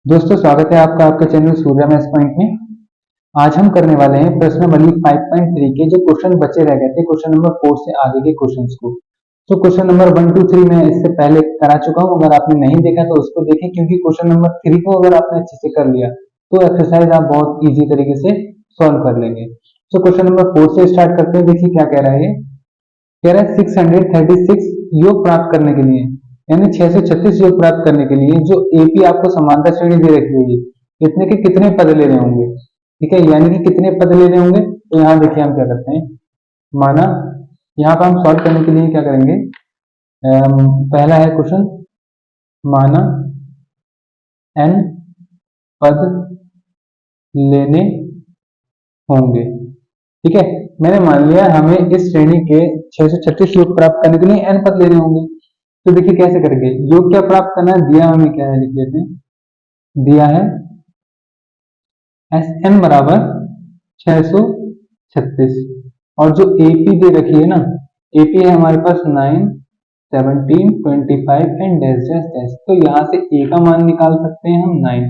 दोस्तों स्वागत है आपका आपके चैनल सूर्या मैथ्स पॉइंट में। आज हम करने वाले हैं प्रश्नावली 5.3 के जो क्वेश्चन बचे रह गए थे क्वेश्चन नंबर 4 से आगे के क्वेश्चंस को। तो क्वेश्चन नंबर 1 2 3 मैं इससे पहले करा चुका हूं, अगर आपने नहीं देखा तो उसको देखें, क्योंकि क्वेश्चन नंबर 3 को अगर आपने अच्छे से कर लिया तो एक्सरसाइज आप बहुत इजी तरीके से सॉल्व कर लेंगे। तो क्वेश्चन नंबर 4 से स्टार्ट करते हैं। देखिए क्या कह रहा है, कह रहा है 636 योग प्राप्त करने के लिए, यानी 636 योग प्राप्त करने के लिए जो एपी आपको समांतर श्रेणी दे रखी है, इतने के कितने पद लेने होंगे। ठीक है, यानी कि कितने पद लेने होंगे। तो यहाँ देखिए हम क्या करते हैं, माना यहाँ पर हम सॉल्व करने के लिए क्या करेंगे। पहला है क्वेश्चन, माना n पद लेने होंगे। ठीक है, मैंने मान लिया हमें इस श्रेणी के 636 योग प्राप्त करने के लिए n पद लेने होंगे। तो देखिए कैसे करेंगे, योग क्या प्राप्त करना है, दिया हमें क्या है, लिख लेते हैं, दिया है एस एन बराबर 636 और जो एपी दे रखी है ना, एपी है हमारे पास 9 17 25 एंड डैश डैश डैश। तो यहाँ से ए का मान निकाल सकते हैं हम 9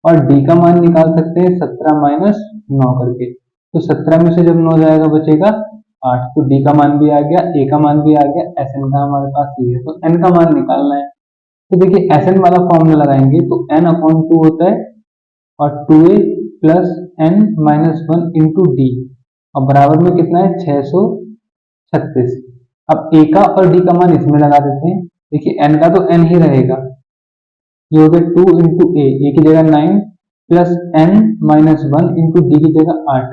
और डी का मान निकाल सकते हैं 17 माइनस 9 करके। तो 17 में से जब 9 जाएगा बचेगा 8, तो डी का मान भी आ गया, ए का मान भी आ गया, एस एन का हमारे पास ये है, तो एन का मान निकालना है। तो देखिए एस एन वाला फॉर्मूला लगाएंगे तो एन अपॉन 2 होता है और 2a plus n minus 1 into d और बराबर में कितना है 636। अब ए का और डी का मान इसमें लगा देते हैं। देखिए एन का तो एन ही रहेगा, ये हो गया 2 इंटू ए की जगह 9 plus n minus 1 into d की जगह 8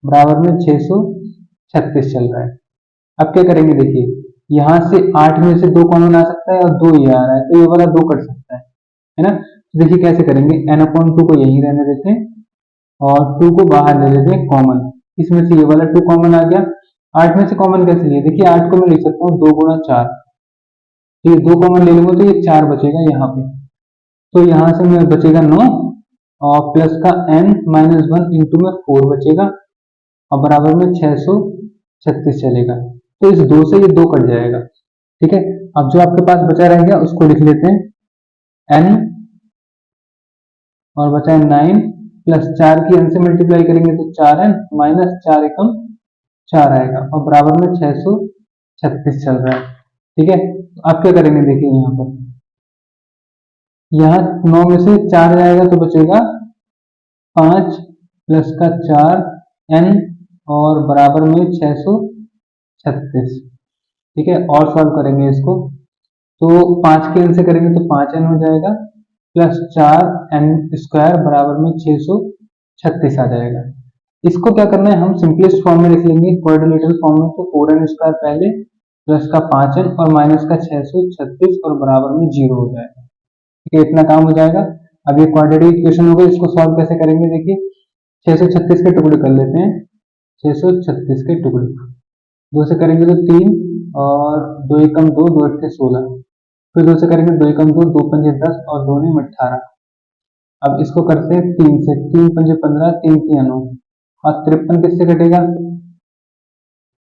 बराबर में 636 चल रहा है। अब क्या करेंगे, देखिए यहाँ से 8 में से 2 कॉमन आ सकता है और 2 ये आ रहा है, तो ये वाला 2 कट सकता है ना। तो देखिए कैसे करेंगे, n अपॉन 2 को यहीं रहने देते हैं और 2 को बाहर ले लेते हैं कॉमन। इसमें से ये वाला 2 कॉमन आ गया, 8 में से कॉमन कैसे लिए, देखिए 8 को मैं लिख सकता हूँ 2 गुणा 4, तो ये 2 कॉमन ले लूंगा तो ये 4 बचेगा यहाँ पे। तो यहाँ से मैं बचेगा 9 और प्लस का n माइनस 1 इंटू में 4 बचेगा और बराबर में 636 चलेगा। तो इस 2 से ये 2 कट जाएगा। ठीक है, अब जो आपके पास बचा रह गया उसको लिख लेते हैं n और बचा है 9 प्लस 4 की n से मल्टीप्लाई करेंगे तो 4n माइनस 4 एकम 4 आएगा और बराबर में 636 चल रहा है। ठीक है, तो आप क्या करेंगे, देखिए यहाँ पर यहाँ 9 में से 4 जाएगा तो बचेगा 5 प्लस का 4 n और बराबर में 636। ठीक है, और सॉल्व करेंगे इसको तो 5 के n से करेंगे तो 5n हो जाएगा प्लस 4n स्क्वायर बराबर में 636 आ जाएगा। इसको क्या करना है, हम सिंपलेस्ट फॉर्म में लिख लेंगे, क्वाड्रिलेटरल फॉर्म में। तो 4n स्क्वायर पहले प्लस का 5n और माइनस का 636 और बराबर में 0 हो जाएगा। ठीक है, इतना काम हो जाएगा। अब ये क्वाड्रेटिक इक्वेशन हो गई, इसको सॉल्व कैसे करेंगे, देखिए 636 के टुकड़े कर लेते हैं, 636 के टुकड़े 2 से करेंगे तो 3 और 2 एकम 2 2 अट्ठे 16, फिर 2 से करेंगे 2 एकम 2 2 पंजे 10 और 2 ने 18। अब इसको करते हैं 3 से, 3 पंजे 15 3 3 9 और 53 किससे कटेगा,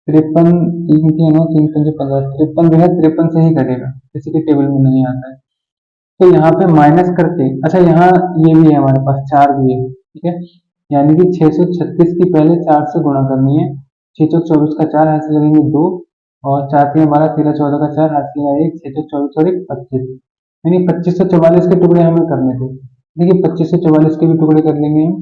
53 3 3 9 3 पंजे 15, 53 जो है 53 से ही कटेगा, किसी के टेबल में नहीं आता है। तो यहाँ पे माइनस करते, अच्छा यहाँ ये भी है हमारे पास 4 भी है। ठीक है, यानी कि 636 की पहले 4 से गुणा करनी है, 6 चौक 24 का 4 हाथ से लगेंगे 2 और 4 3 12 13 14 का 4 हाथ से लगा 1, 6 चौक 24 और 1 25, यानी 2544 के टुकड़े हमें करने थे। देखिए 2544 के भी टुकड़े कर लेंगे हम,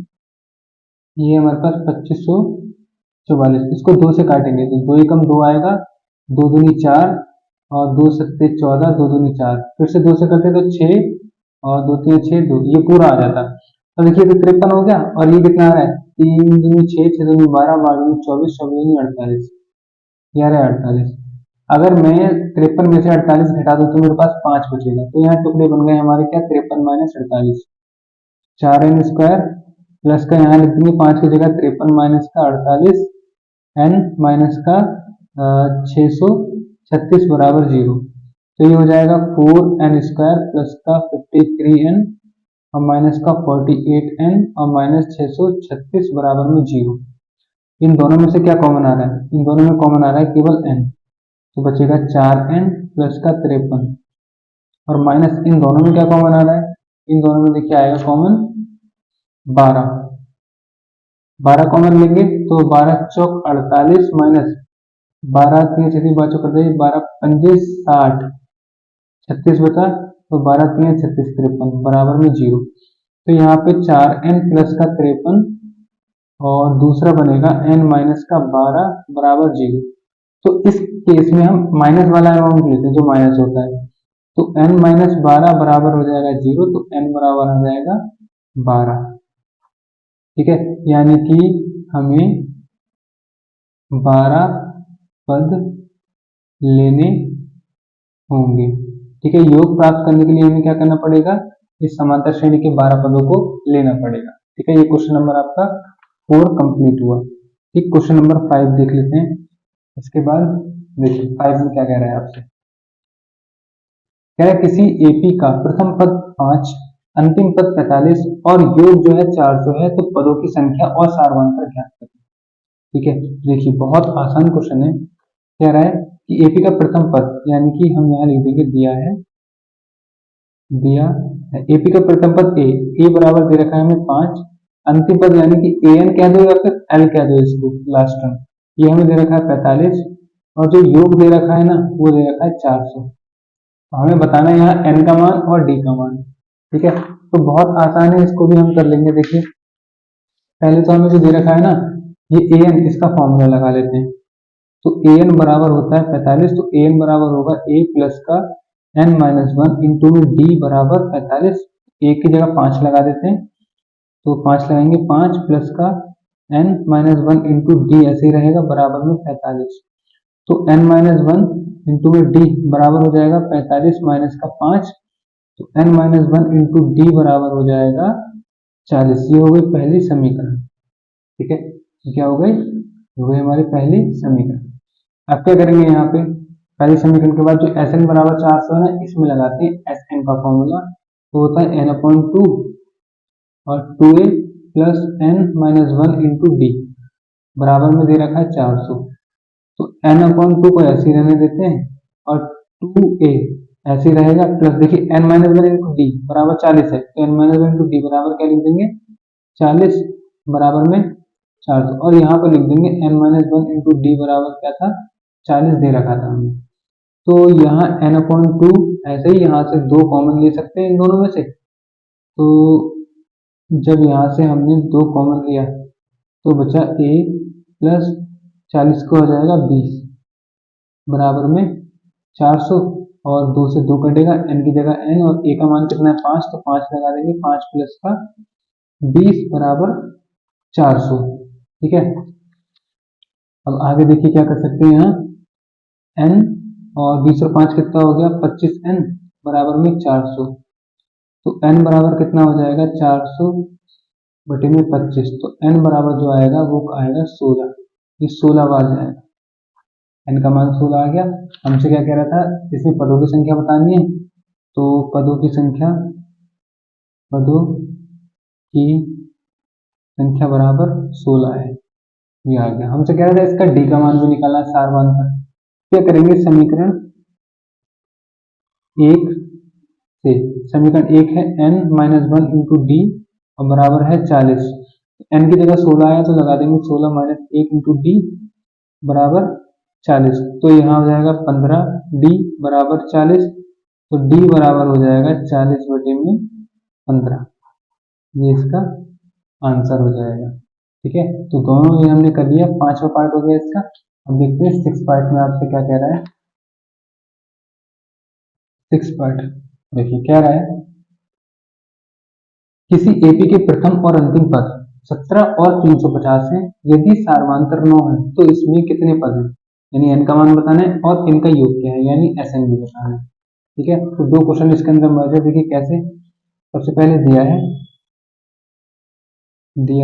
ये हमारे पास 2544, इसको 2 से काटेंगे तो 2 एकम 2 आएगा, 2 दूनी 4 और 2 सत्ते 14, 2 दूनी 4, फिर से 2 से करते तो 6 और 2 3 6 2, ये पूरा आ जाता। तो देखिए तो 53 हो गया और ये कितना आ रहा है, 3 दूनी 6 6 दूनी 12 12 दूनी 24 24 दूनी 48, ये आ रहा है 48। अगर मैं 53 में से 48 घटा दूं तो मेरे पास 5 बचेगा, तो यहाँ टुकड़े बन गए हमारे क्या, 53 माइनस 48, 4n स्क्वायर प्लस का यहाँ लिख देंगे 5 की जगह 53 माइनस का 48 n माइनस का 636 बराबर 0। तो ये हो जाएगा 4n स्क्वायर प्लस का 53n और माइनस का 48n और माइनस 636 बराबर में 0। इन दोनों में से क्या कॉमन आ रहा है, इन दोनों में कॉमन आ रहा है केवल n, तो बचेगा 4n प्लस का 53 और माइनस इन दोनों में क्या कॉमन आ रहा है, इन दोनों में देखिए आएगा कॉमन 12, 12 कॉमन लेंगे तो 12 चौक 48 माइनस 12 3 36 12 चौक 48, 12 पंजे 60, 36 बचा तो 12 3 36 53 बराबर में 0। तो यहाँ पे 4n प्लस का 53 और दूसरा बनेगा n माइनस का 12 बराबर 0। तो इस केस में हम माइनस वाला अमाउंट लेते हैं जो माइनस होता है, तो n माइनस 12 बराबर हो जाएगा 0, तो n बराबर हो जाएगा 12। ठीक है, यानी कि हमें 12 पद लेने होंगे। ठीक है, योग प्राप्त करने के लिए हमें क्या करना पड़ेगा, इस समांतर श्रेणी के 12 पदों को लेना पड़ेगा। ठीक है, ये क्वेश्चन नंबर आपका 4 कंप्लीट हुआ। ठीक, क्वेश्चन नंबर 5 देख लेते हैं। इसके बाद देखिए 5 में क्या कह रहा है आपसे, कह रहा है किसी एपी का प्रथम पद 5, अंतिम पद 45 और योग जो है 400 है, तो पदों की संख्या और सारवांतर ज्ञात करें। ठीक है, देखिए बहुत आसान क्वेश्चन है। कह रहा है कि एपी का प्रथम पद, यानी कि हम यहाँ लिख देंगे दिया है एपी का प्रथम पद ए बराबर दे रखा है हमें 5, अंतिम पद यानी कि ए एन कह दो या फिर एल कह दो इसको लास्ट टर्म, ये हमें दे रखा है 45 और जो योग दे रखा है ना वो दे रखा है 400। तो हमें बताना है यहाँ n का मान और d का मान। ठीक है, तो बहुत आसान है, इसको भी हम कर लेंगे। देखिए पहले तो हमें जो दे रखा है ना ये ए एन, इसका फॉर्मूला लगा लेते हैं। तो ए एन बराबर होता है 45, तो ए एन बराबर होगा ए प्लस का n माइनस 1 इंटू में डी बराबर 45, एक की जगह 5 लगा देते हैं, तो 5 लगाएंगे, 5 प्लस का n माइनस 1 इंटू डी ऐसे ही रहेगा बराबर में 45। तो n माइनस 1 इंटू में डी बराबर हो जाएगा 45 माइनस का 5, तो n माइनस 1 इंटू डी बराबर हो जाएगा 40। ये हो गई पहली समीकरण। ठीक है, क्या हो गई, वो हमारी पहली समीकरण। अब क्या करेंगे, यहाँ पे पहली समीकरण के बाद जो एस एन बराबर 400 है ना, इसमें लगाते हैं एस एन का फॉर्मूला, तो होता है n अपॉन 2 और 2a plus n minus 1 into D बराबर में दे रखा है 400। तो n अपॉन 2 को ऐसे ही रहने देते हैं और 2a ऐसे ही रहेगा, प्लस देखिए n माइनस 1 इंटू डी बराबर 40 है, तो n माइनस 1 इंटू डी बराबर क्या लिख देंगे 40 बराबर में 400, और यहाँ पर लिख देंगे n माइनस 1 इंटू डी बराबर क्या था 40 दे रखा था हमें। तो यहाँ n अपॉन 2 ऐसे ही यहाँ से 2 कॉमन ले सकते हैं इन दोनों में से, तो जब यहाँ से हमने 2 कॉमन लिया तो बचा a प्लस 40 को हो जाएगा 20 बराबर में 400, और 2 से 2 कटेगा, n की जगह n और a का मान कितना है 5, तो 5 लगा देंगे, 5 प्लस का 20 बराबर 400। ठीक है, अब आगे देखिए क्या कर सकते हैं, यहाँ n और 20 और 5 कितना हो गया 25n बराबर में 400, तो n बराबर कितना हो जाएगा 400 बटे में 25, तो n बराबर जो आएगा वो आएगा 16, ये 16 बार जाएगा, n का मान 16 आ गया। हमसे क्या कह रहा था, इसमें पदों की संख्या बतानी है, तो पदों की संख्या बराबर 16 है, ये आ गया। हमसे कह रहा था इसका d का मान भी निकालना, सारवांतर। क्या करेंगे, समीकरण 1 से, समीकरण 1 है n माइनस 1 इंटू डी और बराबर है 40, n की जगह 16 आया तो लगा देंगे 16 माइनस 1 इंटू डी बराबर 40, तो यहाँ हो जाएगा 15 डी बराबर 40, तो डी बराबर हो जाएगा 40 बटे में 15, ये इसका आंसर हो जाएगा। ठीक है, तो दोनों ये हमने कर लिया, 5वां पार्ट हो गया इसका। अब देखते हैं 6 पार्ट में आपसे क्या कह रहा है। 6 पार्ट देखिए क्या रहा है, किसी एपी के प्रथम और अंतिम पद 17 और 350 है, यदि सारवांतर 9 है तो इसमें कितने पद हैं, यानी n का मान बताना है और इनका योग क्या है, यानी SN भी बताना है। ठीक है, तो 2 क्वेश्चन इसके अंदर मर्ज है। देखिए कैसे, सबसे पहले दिया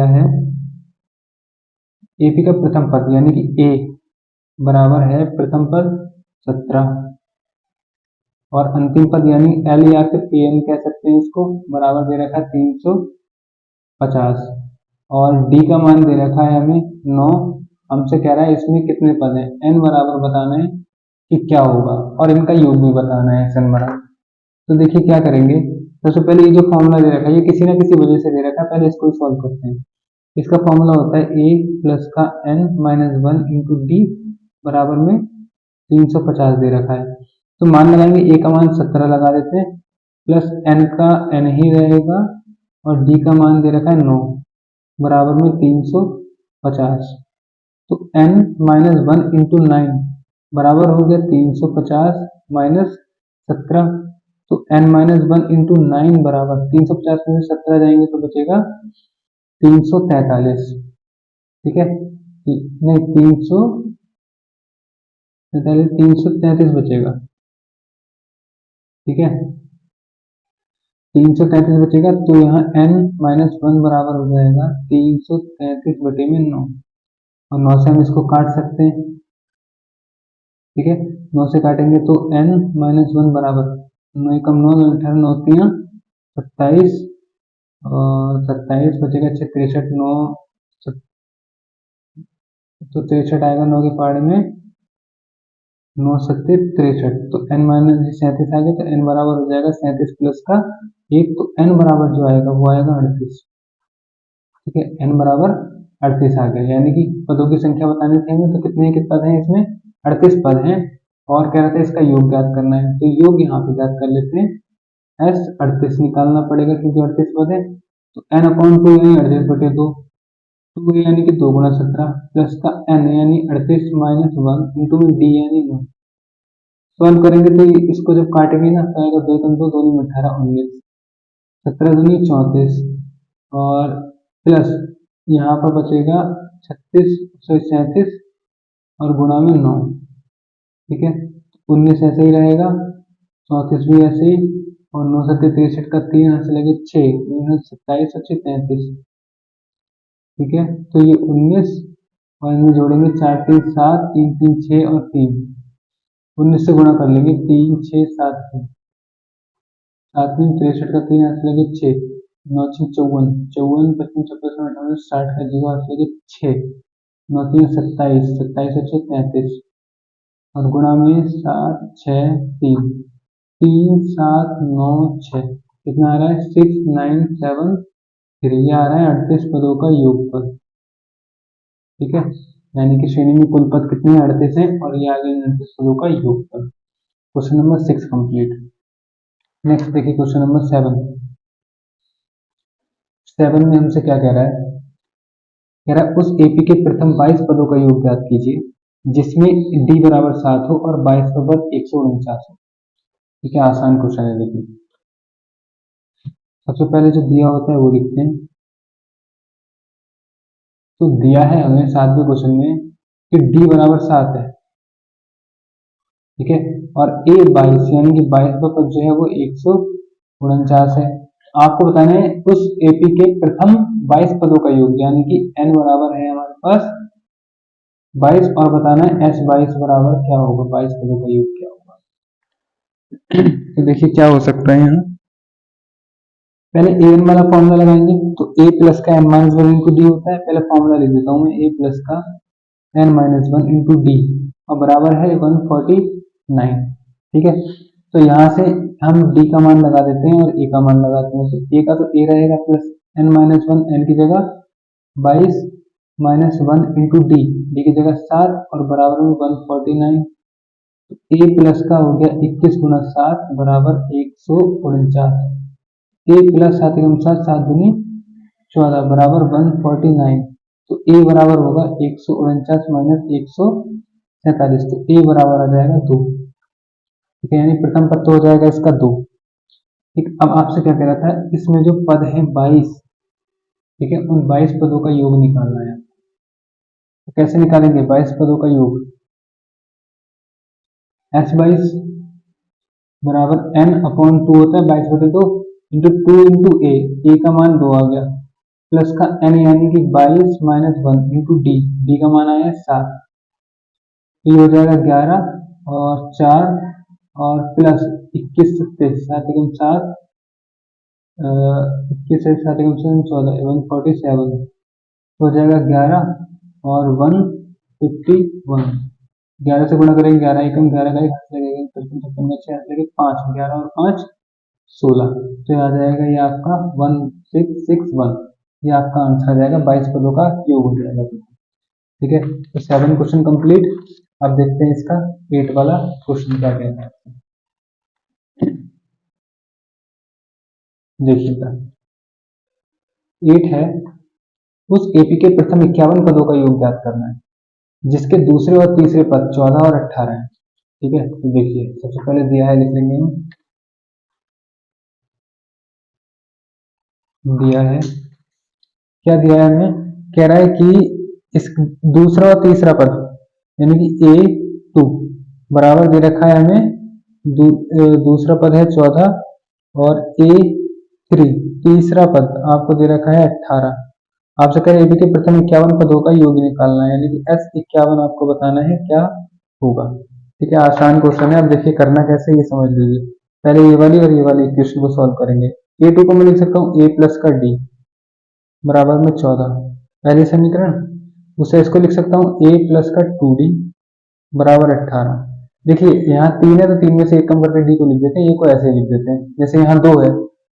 है एपी का प्रथम पद यानी कि a बराबर है प्रथम पद 17 और अंतिम पद यानी L या फिर AN कह सकते हैं इसको, बराबर दे रखा है 350 और D का मान दे रखा है हमें 9। हमसे कह रहा है इसमें कितने पद हैं, n बराबर बताना है कि क्या होगा और इनका योग भी बताना है SN बराबर। तो देखिए क्या करेंगे, सबसे पहले ये जो फॉर्मूला दे रखा है ये किसी ना किसी वजह से दे रखा है, पहले इसको सॉल्व करते हैं। इसका फॉर्मूला होता है a प्लस का n minus one into D बराबर में 350 दे रखा है। तो मान लगाएंगे a का मान 17 लगा देते हैं, प्लस n का n ही रहेगा और d का मान दे रखा है 9 बराबर में 350। तो n minus one into nine बराबर हो गया 350 माइनस 17। तो n minus one into nine बराबर 350 में 17 जाएंगे तो बचेगा 343। ठीक है, नहीं 333 बचेगा। ठीक है, 333 बचेगा। तो यहाँ n माइनस वन बराबर हो जाएगा 333 बटे में 9 और 9 से हम इसको काट सकते हैं। ठीक है, 9 से काटेंगे तो n माइनस वन बराबर 9 कम 9 18 9 3 27 और 27 बचेगा 63 9 तो 63 आएगा 9 के पहाड़े में 9 सत्ते 63। तो n माइनस 37 आ गया तो n बराबर हो जाएगा 37 प्लस का 1। तो n बराबर जो आएगा वो आएगा 38। ठीक है, n बराबर 38 आ गया। यानी कि पदों की संख्या बतानी थी हमें, तो कितने पद हैं इसमें? 38 पद हैं और कह रहा था इसका योग ज्ञात करना है। तो योग यहाँ पे ज्ञात कर लेते हैं। s 38 निकालना पड़ेगा क्योंकि 38 पद है। तो n अपॉन 2 यानी 38 बटे 2 2 यानी कि 2 गुना 17 प्लस का n यानी 38 माइनस वन इंटू डी यानी 9। सॉल्व करेंगे तो इसको जब काटेंगे ना तो आएगा 2 कम 2 2 में 18 19 17 दूनी 34 और प्लस यहाँ पर बचेगा 36 37 और गुणा में 9। ठीक है, 19 ऐसे ही रहेगा, 34 भी ऐसे ही और 9 सत्ते 63 का 3 यहाँ से लगे 6 27 और 6 33। ठीक है, तो ये 19 और इनमें जोड़ेंगे 4 3 7 3 3 6 और 3 19 से गुणा कर लेंगे 3 6 7 7 में 63 का 3 यहाँ से लगे 6 9 6 54 54 55 56 58 60 का 0 यहाँ से लगे 6 9 3 27 27 और 6 33 और गुणा में 7 6 3 3 7 9 6 कितना आ रहा है 6 9 7 3 ये आ रहा है 38 पदों का योगफल। ठीक है, यानी कि श्रेणी में कुल पद कितने 38 हैं और ये आ गए 38 पदों का योगफल। Question number 6 complete. नेक्स्ट देखिए क्वेश्चन नंबर 7 में हमसे क्या कह रहा है? कह रहा है उस एपी के प्रथम 22 पदों का योग ज्ञात कीजिए जिसमें डी बराबर 7 हो और 22 का पद 149 हो। ठीक है, आसान क्वेश्चन है। देखिए सबसे पहले जो दिया होता है वो लिखते हैं। तो दिया है हमें 7वें क्वेश्चन में कि डी बराबर 7 है। ठीक है, और ए 22 यानी कि 22 का पद जो है वो 149 है। आपको बताना है उस एपी के प्रथम 22 पदों का योग, यानी कि n बराबर है हमारे पास 22 और बताना है s 22 बराबर क्या होगा, 22 पदों का योग क्या होगा। तो देखिए क्या हो सकता है यहाँ, पहले an वाला फॉर्मूला लगाएंगे। तो a प्लस का n minus one into D होता है। पहले फॉर्मूला लिख देता हूँ मैं, a प्लस का n minus one into d और बराबर है 149। ठीक है, तो यहाँ से हम d का मान लगा देते हैं और a का मान लगाते हैं। तो a का तो a रहेगा plus n minus one n की जगह 22 minus one into D D की जगह 7 और बराबर में 149। तो a प्लस का हो गया 21 गुना 7 बराबर 149। a प्लस 7 एकम 7 7 दूनी 14 बराबर 149। तो a बराबर होगा 149 माइनस 147। तो a बराबर आ जाएगा 2। ठीक है, यानी प्रथम पद तो हो जाएगा इसका 2। ठीक, अब आपसे क्या कह रहा था, इसमें जो पद है 22, ठीक है, उन 22 पदों का योग निकालना है। तो कैसे निकालेंगे 22 पदों का योग? s 22 बराबर n अपॉन 2 होता है 22 बटे 2 इंटू 2 इंटू ए का मान 2 आ गया प्लस का n यानी कि 22 माइनस वन इंटू डी का मान आया 7। तो ये हो जाएगा 11 और 4 और प्लस 21 सत्ते 7 एकम 7 21 7 एकम 7 14 147 हो जाएगा 11 और 151। 11 से गुणा करेंगे 11 एकम 11 का 1 हाथ लगेगा 55 56 हाथ लगे 5 11 और 5 16। तो ये आ जाएगा ये आपका 1661, ये आपका आंसर आ जाएगा, 22 पदों का योग हो जाएगा। ठीक है, तो 7 क्वेश्चन कंप्लीट। अब देखते हैं इसका 8 वाला क्वेश्चन क्या कहता है। देखिएगा 8 है, उस एपी के प्रथम 51 पदों का योग ज्ञात करना है जिसके दूसरे और तीसरे पद 14 और 18 हैं। ठीक है, तो देखिए सबसे पहले दिया है, लिख लेंगे हम। दिया है, क्या दिया है हमें, कह रहा है कि इस दूसरा और तीसरा पद यानी कि A2 बराबर दे रखा है हमें, दूसरा पद है 14 और A3 तीसरा पद आपको दे रखा है 18। आपसे कह रहे हैं एबी के प्रथम 51 पदों का योग निकालना है, यानी कि S51 आपको बताना है क्या होगा। ठीक है, आसान क्वेश्चन है। अब देखिए करना कैसे ये समझ लीजिए। पहले ये वाली और ये वाली इक्वेशन को सॉल्व करेंगे। A2 को मैं लिख सकता हूँ A प्लस का D बराबर में 14, पहले समीकरण। दूसरा इसको लिख सकता हूँ A प्लस का 2D बराबर 18। देखिए यहाँ 3 है तो 3 में से एक कम करके D को लिख देते हैं, A को ऐसे लिख देते हैं। जैसे यहाँ 2 है,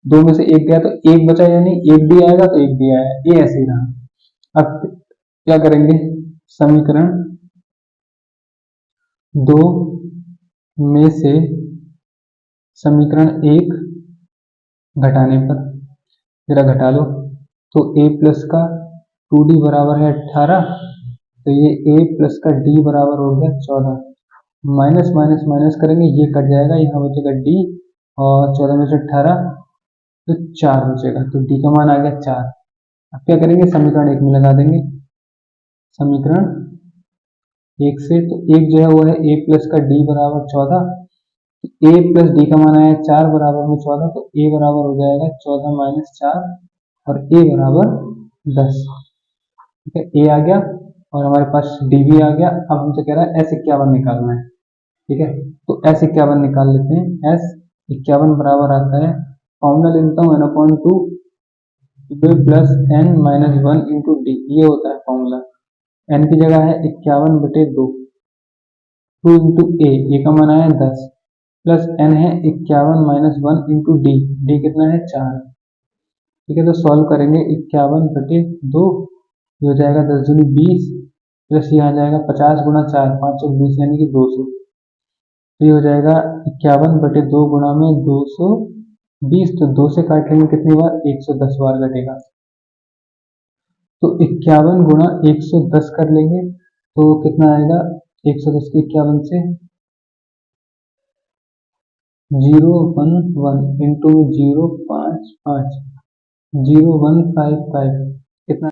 2 में से एक गया तो एक बचा, यानी एक D आएगा तो एक D आया, ये ऐसे ही रहा। अब क्या करेंगे, समीकरण 2 में से समीकरण 1 घटाने पर, जरा घटा लो, तो A प्लस का 2D बराबर है 18, तो ये A प्लस का D बराबर हो गया 14। माइनस माइनस माइनस करेंगे, ये कट जाएगा, यहाँ बचेगा D और 14 में से 18 तो 4 बचेगा, तो D का मान आ गया 4। अब क्या करेंगे, समीकरण 1 में लगा देंगे। समीकरण 1 से तो एक जो है वो है A प्लस का D बराबर 14, तो A प्लस D का मान आया 4 बराबर में 14, तो A बराबर हो जाएगा 14 माइनस 4 और A बराबर 10। ठीक है, A आ गया और हमारे पास D भी आ गया। अब हमसे कह रहा है S51 निकालना है। ठीक है, तो S51 निकाल लेते हैं। S51 बराबर आता है, फॉर्मूला ले लेता हूँ n/2 plus n minus 1 into D, ये होता है फॉर्मूला। n की जगह है 51/2, 2 इंटू ए का मान आया 10, प्लस n है 51 माइनस 1 इंटू डी, डी कितना है 4। ठीक है, तो सॉल्व करेंगे 51/2, ये हो जाएगा 10 दूनी 20, प्लस ये आ जाएगा 50 गुना 4, 5 और 20 यानी कि 200। तो ये हो जाएगा 51/2 गुना में 220, तो 2 से काट लेंगे कितनी बार, 110 बार कटेगा। तो 51 गुना 110 कर लेंगे तो कितना आएगा, 110 के 51 से 011 इंटू 055 0155 कितना,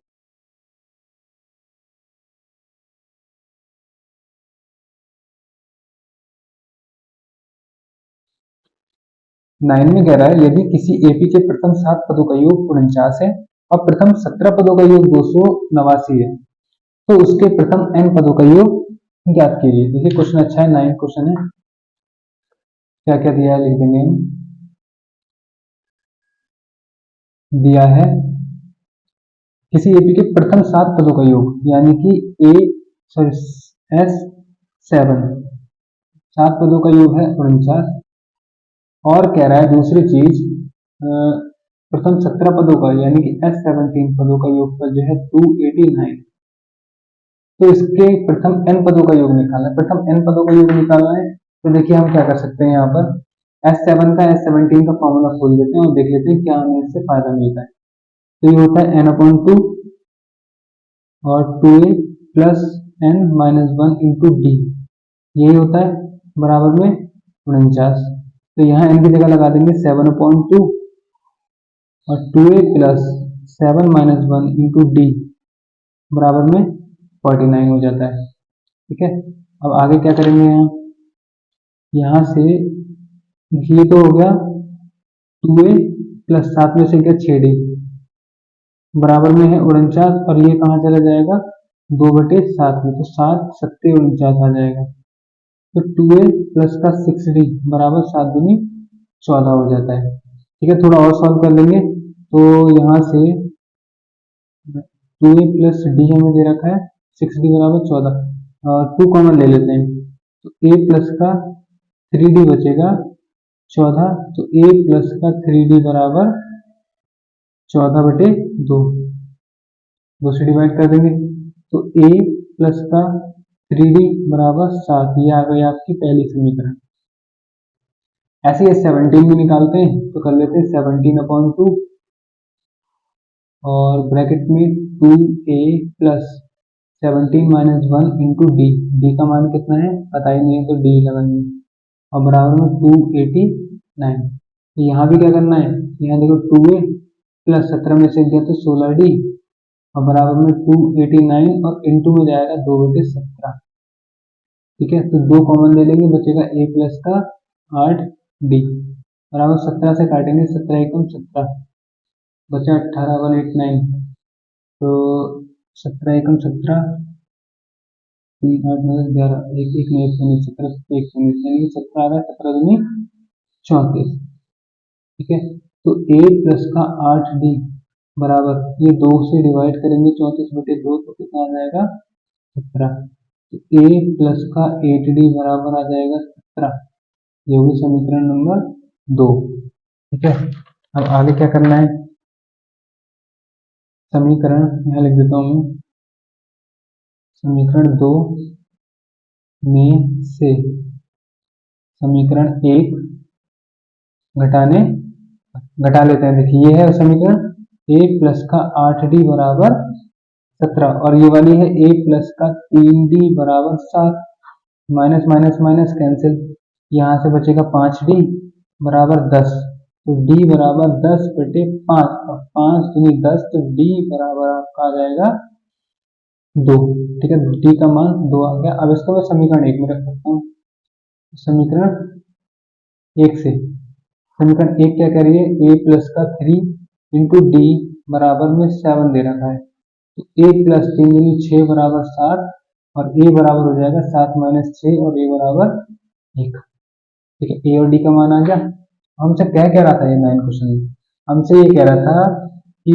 9 में कह रहा है यदि किसी एपी के प्रथम 7 पदों का योग 49 है और प्रथम 17 पदों का योग 289 है, तो उसके प्रथम n पदों का योग ज्ञात कीजिए। देखिए क्वेश्चन अच्छा है, 9 क्वेश्चन है। क्या क्या दिया है लिख देंगे। दिया है किसी एपी के प्रथम 7 पदों का योग, यानी कि S7 7 पदों का योग है 49, और कह रहा है दूसरी चीज प्रथम 17 पदों का यानी कि S17 पदों का योगफल जो है 289, तो इसके प्रथम n पदों का योग निकालना है। प्रथम n पदों का योग निकालना है, तो देखिए हम क्या कर सकते हैं, यहाँ पर S7 का S17 का फॉर्मूला खोल देते हैं और देख लेते हैं क्या हमें इससे फायदा मिलता है। तो ये होता है n/2 और 2a plus n minus 1 into D, यही होता है बराबर में 49। तो यहाँ n की जगह लगा देंगे 7/2 और 2a plus 7 minus 1 into D बराबर में 49 हो जाता है। ठीक है, अब आगे क्या करेंगे, यहाँ से ये तो हो गया 2a प्लस 7 में से क्या 6d बराबर में है 49, और ये कहाँ चला जाएगा 2/7 में, तो 7 7 49 आ जाएगा। तो 2a प्लस का 6d बराबर 7 दूनी 14 हो जाता है। ठीक है, थोड़ा और सॉल्व कर लेंगे, तो यहाँ से 2a प्लस d हमें दे रखा है 6d बराबर 14, 2 कॉमन ले लेते हैं, तो a प्लस का 3d बचेगा 14, तो a प्लस का 3d बराबर 14/2, 2 से डिवाइड कर देंगे तो a प्लस का 3d बराबर 7, ये आ गई आपकी पहली समीकरण। ऐसे ही 17 भी निकालते हैं, तो कर लेते हैं 17/2 और ब्रैकेट में 2a plus 17 minus 1 into D, D का मान कितना है पता ही नहीं है तो डी लगाएंगे और बराबर में 289। तो यहाँ भी क्या करना है, यहाँ देखो 2a प्लस 17 में से गया तो 16d और बराबर में 289 और इंटू में जाएगा 2/17। ठीक है, तो 2 कॉमन ले लेंगे, बचेगा a प्लस का 8d बराबर 17 से काटेंगे, 17 एकम 17 बचा 18,189, तो 17 एकम 17, 3 8 9 11, एक एक नहीं 17 यानी कि 17 आ रहा है, 17 दूनी 34। ठीक है, तो a प्लस का 8d बराबर ये 2 से डिवाइड करेंगे 34/2 तो कितना आ जाएगा 17, तो a प्लस का 8d बराबर आ जाएगा 17, ये होगी समीकरण नंबर 2। ठीक है, अब आगे क्या करना है, समीकरण यहाँ लिख देता हूँ मैं, समीकरण 2 में से समीकरण 1 घटा लेते हैं। देखिए ये है समीकरण a प्लस का 8d बराबर 17 और ये वाली है a प्लस का 3d बराबर 7, माइनस माइनस माइनस कैंसिल, यहाँ से बचेगा 5d बराबर 10, तो d बराबर 10/5 और 5 दूनी 10, तो d बराबर आपका आ जाएगा 2। ठीक है, d का मान 2 आ गया। अब इसको मैं समीकरण 1 में रख सकता हूँ, समीकरण 1 से समीकरण 1 क्या कह रही है, a प्लस का 3 इंटू डी बराबर में 7 दे रखा है, तो a प्लस 3 दूनी 6 बराबर 7 और a बराबर हो जाएगा 7 माइनस 6 और a बराबर 1। ठीक है, a और d का मान आ गया। हमसे क्या रहा था ये 9 क्वेश्चन में, हमसे ये कह रहा था कि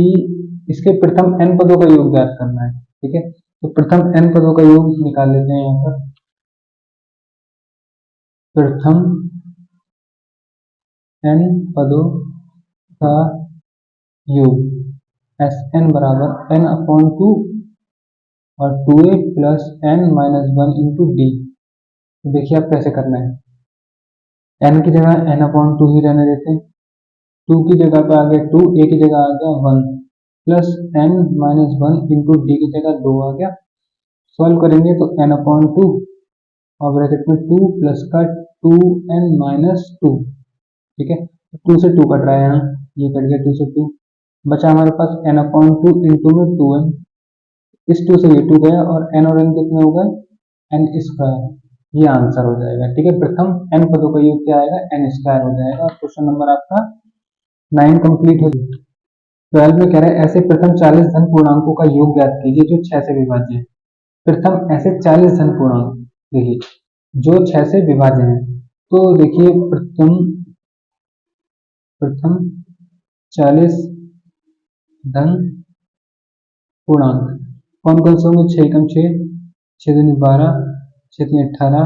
इसके प्रथम n पदों का योग ज्ञात करना है। ठीक है, तो प्रथम n पदों का योग निकाल लेते हैं। यहाँ पर प्रथम n पदों का योग Sn बराबर n/2 और 2a plus n minus 1 into D. तो देखिए आप कैसे करना है, n की जगह n/2 ही रहने देते हैं, 2 की जगह पे आ गया 2, a की जगह आ गया 1 plus n minus 1 into d की जगह 2 आ गया। सॉल्व करेंगे तो n/2 और ब्रैकेट में 2 प्लस का 2n माइनस 2। ठीक है, 2 से 2 कट रहा है, यहाँ ये कट गया 2 से 2, बचा हमारे पास n/2 इंटू में 2n, इस 2 से ये 2 गया और n और n कितने हो गए n², ये आंसर हो जाएगा। ठीक है, प्रथम n पदों का योग क्या आएगा n² हो जाएगा और क्वेश्चन नंबर आपका 9 कंप्लीट हो जाएगा। 12 में कह रहा है ऐसे प्रथम 40 धन पूर्णांकों का योग ज्ञात कीजिए जो 6 से विभाज्य है। प्रथम ऐसे 40 धन पूर्णांक देखिए जो 6 से विभाज्य है, तो देखिए प्रथम 40 धन पूर्णांक कौन कौन से होंगे, 6 एकम 6, 6 दूनी 12, 6 तीन 18,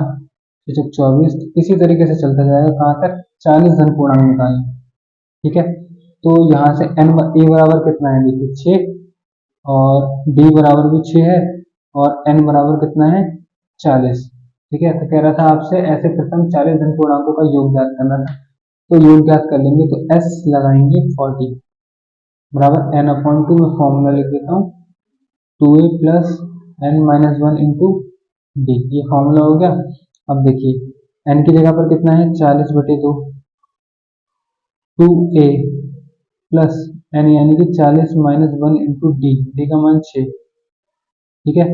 6 चौक 24, इसी तरीके से चलता जाएगा कहाँ तक 40 धन पूर्णांक निकालें। ठीक है, तो यहाँ से n a बराबर कितना है देखिए 6 और d बराबर भी 6 है और n बराबर कितना है 40। ठीक है, तो कह रहा था आपसे ऐसे प्रथम 40 धन पूर्णांकों का योग ज्ञात करना था, तो योग ज्ञात कर लेंगे तो s लगाएंगे 40 बराबर n/2 में फॉर्मूला लिख देता हूँ 2a plus n minus 1 into D, ये फॉर्मूला हो गया। अब देखिए n की जगह पर कितना है 40/2, 2a प्लस n यानी कि 40 माइनस 1 इंटू डी, डी का मान 6। ठीक है,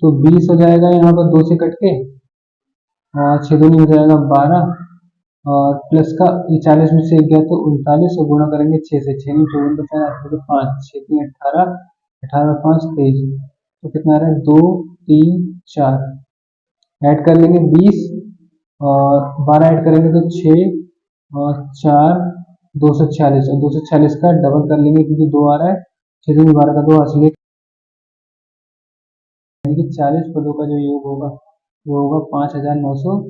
तो 20 हो जाएगा यहाँ पर 2 से कट के, 6 दूनी हो जाएगा 12 और प्लस का 40 में से 1 गया तो 39 और गुणा करेंगे 6 से, 6 में 54 बचा है तो 5, 6 तीन 18, 18 5 23, तो कितना आ रहा है 2 3 4, ऐड कर लेंगे 20 और 12 ऐड करेंगे तो 6 और 4 246 और 246 का डबल कर लेंगे क्योंकि 2 आ रहा है, 6 दूनी 12 का 2 असली यानी कि 40 पदों का जो योग होगा वो होगा 5920।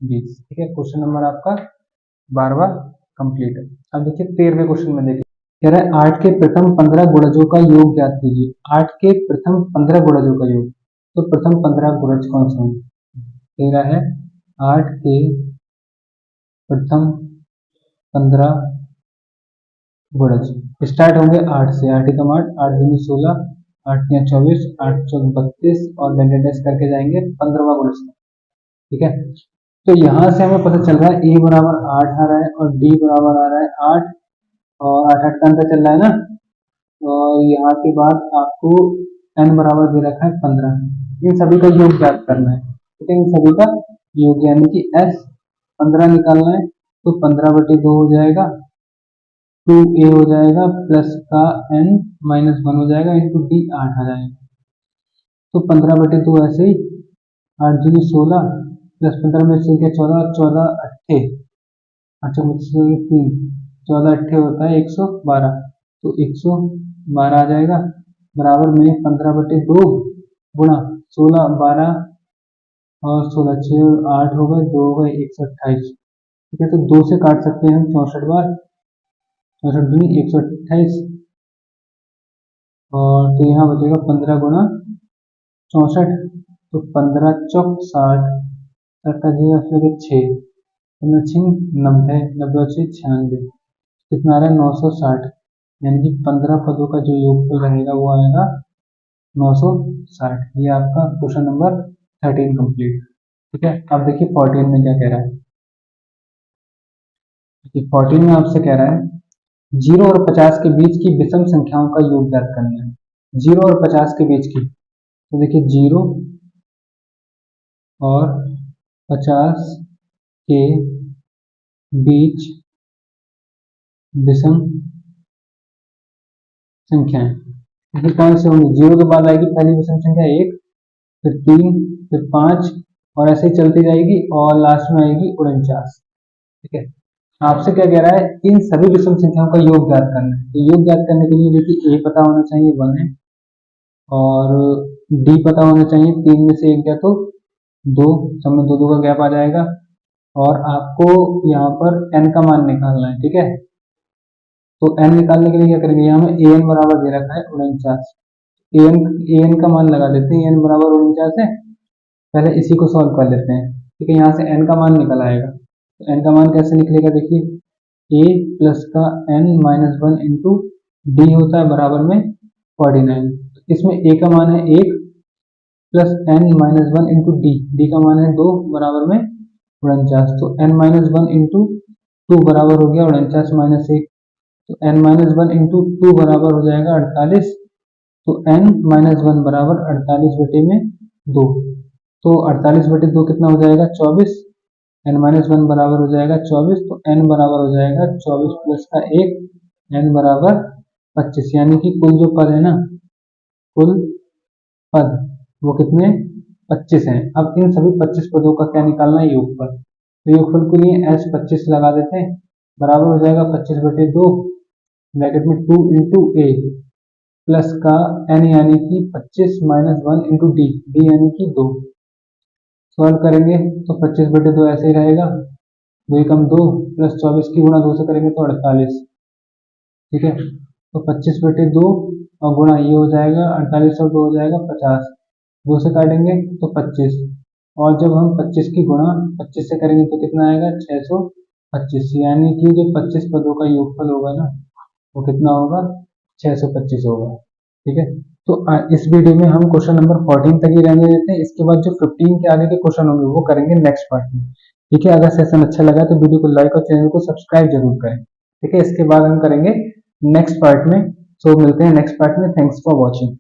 ठीक है, क्वेश्चन नंबर आपका 12वां कंप्लीट है। अब देखिए 13वें क्वेश्चन में देखिए कह रहा है 8 के प्रथम 15 गुणजों का योग ज्ञात कीजिए। 8 के प्रथम 15 गुणजों का योग, तो प्रथम 15 गुणज कौन से होंगे? कह रहा है 8 के प्रथम 15 गुणज स्टार्ट होंगे 8 से। 8 एकम 8, 8 दूनी 16, 8 तिया 24, 8 चौक 32 और डेस करके जाएंगे 15वां गुणज। ठीक है, तो यहाँ से हमें पता चल रहा है a बराबर 8 आ रहा है और d बराबर आ रहा है 8 और 8 8 का अंतर चल रहा है ना। और यहाँ के बाद आपको n बराबर दे रखा है 15। इन सभी का योग ज्ञात करना है। ठीक है, इन सभी का योग यानी कि s 15 निकालना है, तो 15/2 हो जाएगा, 2a हो जाएगा प्लस का n -1 हो जाएगा इंटू d 8 आ जाएगा। तो 15/2 ऐसे ही 8 दूनी 16 प्लस 15 में से 14, 14 अट्ठे 8 3, 14 अट्ठे होता है 112, तो 112 आ जाएगा बराबर में 15/2 गुणा 16, 12 और 16, 6 और 8 हो गए, 2 हो गए 128। ठीक है, तो 2 से काट सकते हैं हम 64 बार, 64 दूनी 128 और तो यहाँ बचेगा 15 गुणा 64, तो 15 चौक 60, 60 का 6, 15 6 90, 90 6 96, कितना आ रहा है 960, यानी कि 15 पदों का जो योगफल रहेगा वो आएगा 960। ये आपका क्वेश्चन नंबर 13 कंप्लीट। ठीक है, अब देखिए 14 में क्या कह रहा है। 14 में आपसे कह रहा है 0 और 50 के बीच की विषम संख्याओं का योग ज्ञात करना है। 0 और 50 के बीच की, तो देखिए 0 और 50 के बीच विषम संख्याएं देखिए कौन से होंगे। 0 के बाद आएगी पहली विषम संख्या 1, फिर 3, फिर 5 और ऐसे ही चलती जाएगी और लास्ट में आएगी 49। ठीक है, आपसे क्या कह रहा है, इन सभी विषम संख्याओं का योग ज्ञात करना है। तो योग ज्ञात करने के लिए देखिए a पता होना चाहिए 1 है और d पता होना चाहिए 3 में से 1 गया तो 2, सब में 2 2 का गैप आ जाएगा और आपको यहाँ पर n का मान निकालना है। ठीक है, तो n निकालने के लिए क्या करेंगे, यहाँ में an बराबर दे रखा है 49, an का मान लगा देते हैं, n बराबर 49 है, पहले इसी को सॉल्व कर लेते हैं। ठीक है, यहाँ से n का मान निकल आएगा, तो n का मान कैसे निकलेगा, देखिए a प्लस का n -1 इंटू डी होता है बराबर में 49। इसमें a का मान है 1 प्लस n -1 इंटू डी का मान है 2 बराबर में 49, तो n -1 इंटू 2 बराबर हो गया 49 - 1, तो n -1 इंटू 2 बराबर हो जाएगा 48, तो n -1 बराबर 48/2, तो 48/2 कितना हो जाएगा 24, n -1 बराबर हो जाएगा 24, तो n बराबर हो जाएगा 24 प्लस का 1, n बराबर 25, यानी कि कुल जो पद है ना, कुल पद वो कितने 25 हैं। अब इन सभी 25 पदों का क्या निकालना है, योगफल। तो योगफल के लिए s 25 लगा देते हैं, बराबर हो जाएगा 25/2 ब्रैकेट में 2 इंटू ए प्लस का n यानी कि 25 -1 इंटू डी यानी कि 2। सॉल्व करेंगे तो 25/2 ऐसे ही रहेगा, 2 एकम 2 प्लस 24 की गुणा 2 से करेंगे तो 48। ठीक है, तो 25/2 और गुणा ये हो जाएगा 48 और 2 हो जाएगा 50, 2 से काटेंगे तो 25 और जब हम 25 की गुणा 25 से करेंगे तो कितना आएगा 625, यानी कि जो 25 पदों का योगफल होगा ना वो कितना होगा 625 होगा। ठीक है, तो इस वीडियो में हम क्वेश्चन नंबर 14 तक ही रहने देते हैं, इसके बाद जो 15 के आगे के क्वेश्चन होंगे वो करेंगे नेक्स्ट पार्ट में। ठीक है, अगर सेशन अच्छा लगा तो वीडियो को लाइक और चैनल को सब्सक्राइब जरूर करें। ठीक है, इसके बाद हम करेंगे नेक्स्ट पार्ट में, सो मिलते हैं नेक्स्ट पार्ट में। Thanks for watching.